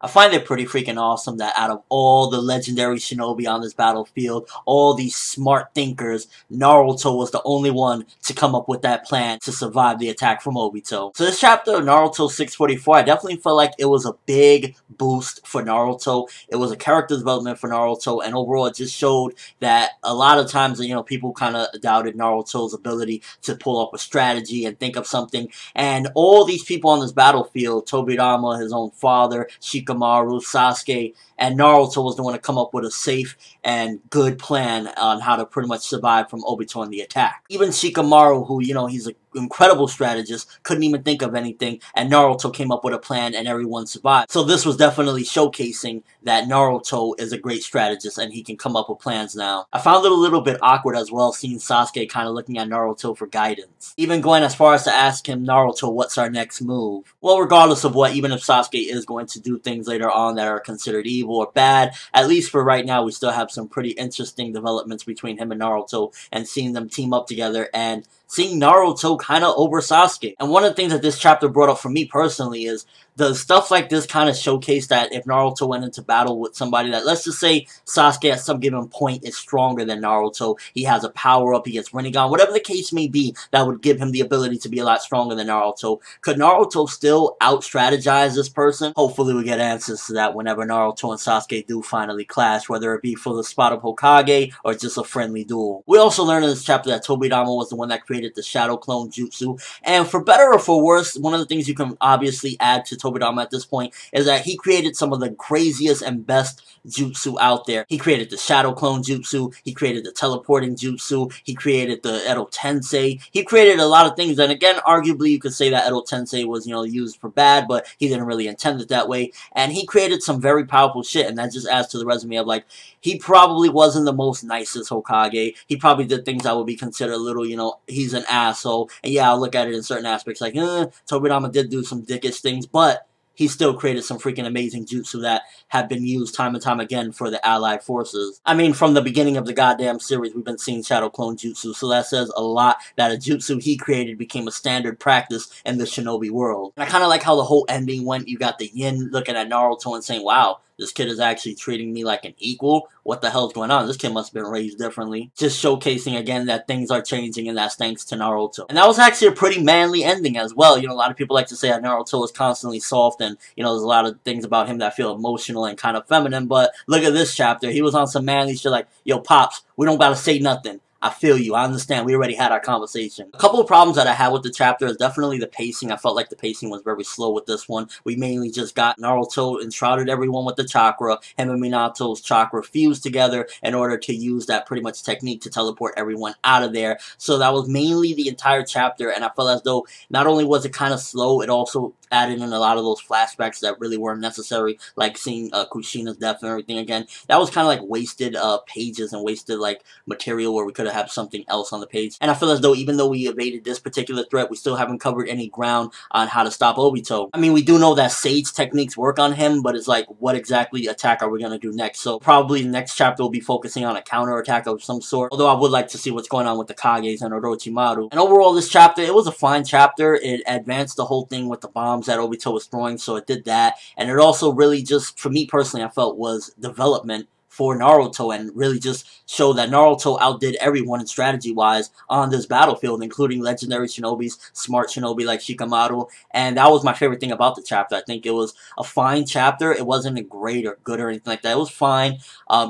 I find it pretty freaking awesome that out of all the legendary shinobi on this battlefield, all these smart thinkers, Naruto was the only one to come up with that plan to survive the attack from Obito. So this chapter of Naruto 644, I definitely felt like it was a big boost for Naruto. It was a character development for Naruto, and overall it just showed that a lot of times, people kind of doubted Naruto's ability to pull up a strategy and think of something, and all these people on this battlefield, Tobirama, his own father, Shikamaru, Sasuke, and Naruto was the one to come up with a safe and good plan on how to pretty much survive from Obito and the attack. Even Shikamaru, who, he's an incredible strategist, couldn't even think of anything, and Naruto came up with a plan and everyone survived. So this was definitely showcasing that Naruto is a great strategist and he can come up with plans now. I found it a little bit awkward as well, seeing Sasuke kind of looking at Naruto for guidance. Even going as far as to ask him, Naruto, what's our next move? Well, regardless of what, even if Sasuke is going to do things later on that are considered evil or bad, at least for right now, we still have some pretty interesting developments between him and Naruto, and seeing them team up together and seeing Naruto kind of over Sasuke. And one of the things that this chapter brought up for me personally is the stuff like this kind of showcase that if Naruto went into battle with somebody that, let's just say Sasuke at some given point is stronger than Naruto, he has a power-up, he gets Rinnegan, whatever the case may be, that would give him the ability to be a lot stronger than Naruto. Could Naruto still out-strategize this person? Hopefully we get answers to that whenever Naruto and Sasuke do finally clash, whether it be for the spot of Hokage or just a friendly duel. We also learned in this chapter that Tobirama was the one that created the Shadow Clone Jutsu, and for better or for worse, one of the things you can obviously add to Tobirama at this point is that he created some of the craziest and best jutsu out there. He created the Shadow Clone Jutsu, he created the Teleporting Jutsu, he created the Edo Tensei, he created a lot of things, and again, arguably you could say that Edo Tensei was, used for bad, but he didn't really intend it that way, and he created some very powerful shit, and that just adds to the resume of, like, he probably wasn't the most nicest Hokage, he probably did things that would be considered a little, he's an asshole, and yeah, I'll look at it in certain aspects, like, Tobirama did do some dickish things, but he still created some freaking amazing jutsu that have been used time and time again for the allied forces. I mean, from the beginning of the goddamn series, we've been seeing Shadow Clone Jutsu, so that says a lot that a jutsu he created became a standard practice in the shinobi world. And I kind of like how the whole ending went. You got the Yin looking at Naruto and saying, wow, this kid is actually treating me like an equal. What the hell's going on? This kid must have been raised differently. Just showcasing again that things are changing, and that's thanks to Naruto. And that was actually a pretty manly ending as well. A lot of people like to say that Naruto is constantly soft, and there's a lot of things about him that feel emotional and kind of feminine, but look at this chapter. He was on some manly shit like, yo, Pops, we don't gotta say nothing. I feel you. I understand. We already had our conversation. A couple of problems that I had with the chapter is definitely the pacing. I felt like the pacing was very slow with this one. We mainly just got Naruto enshrouded everyone with the chakra. Him and Minato's chakra fused together in order to use that pretty much technique to teleport everyone out of there. So that was mainly the entire chapter, and I felt as though not only was it kind of slow, it also added in a lot of those flashbacks that really weren't necessary, like seeing Kushina's death and everything again. That was kind of like wasted pages and wasted like material where we could have something else on the page. And I feel as though even though we evaded this particular threat, we still haven't covered any ground on how to stop Obito. I mean, we do know that Sage techniques work on him, but it's like, what exactly attack are we going to do next? So probably the next chapter will be focusing on a counter attack of some sort, although I would like to see what's going on with the Kages and Orochimaru. And overall, this chapter, it was a fine chapter. It advanced the whole thing with the bombs that Obito was throwing, so it did that. And it also really just, for me personally, I felt was development for Naruto, and really just show that Naruto outdid everyone strategy-wise on this battlefield, including legendary shinobis, smart shinobi like Shikamaru, and that was my favorite thing about the chapter. I think it was a fine chapter. It wasn't a great or good or anything like that. It was fine.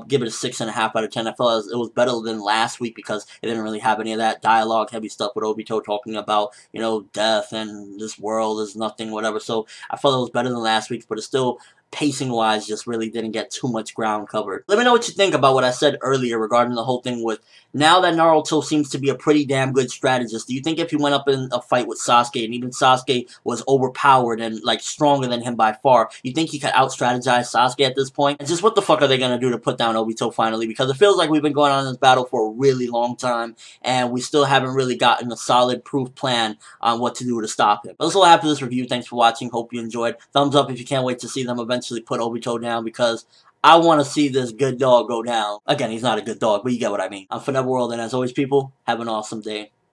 Give it a 6.5 out of 10. I felt it was better than last week because it didn't really have any of that dialogue-heavy stuff with Obito talking about, death and this world is nothing, whatever. So I felt it was better than last week, but it's still, pacing-wise, just really didn't get too much ground covered. Let me know what you think about what I said earlier regarding the whole thing with, now that Naruto seems to be a pretty damn good strategist, do you think if he went up in a fight with Sasuke, and even Sasuke was overpowered and, like, stronger than him by far, you think he could out-strategize Sasuke at this point? And just what the fuck are they gonna do to put down Obito finally? Because it feels like we've been going on in this battle for a really long time, and we still haven't really gotten a solid proof plan on what to do to stop him. But that's all I have for this review. Thanks for watching. Hope you enjoyed. Thumbs up if you can't wait to see them eventually put Obito down, because I want to see this good dog go down. Again, he's not a good dog, but you get what I mean. I'm ForeverWorld, and as always, people, have an awesome day.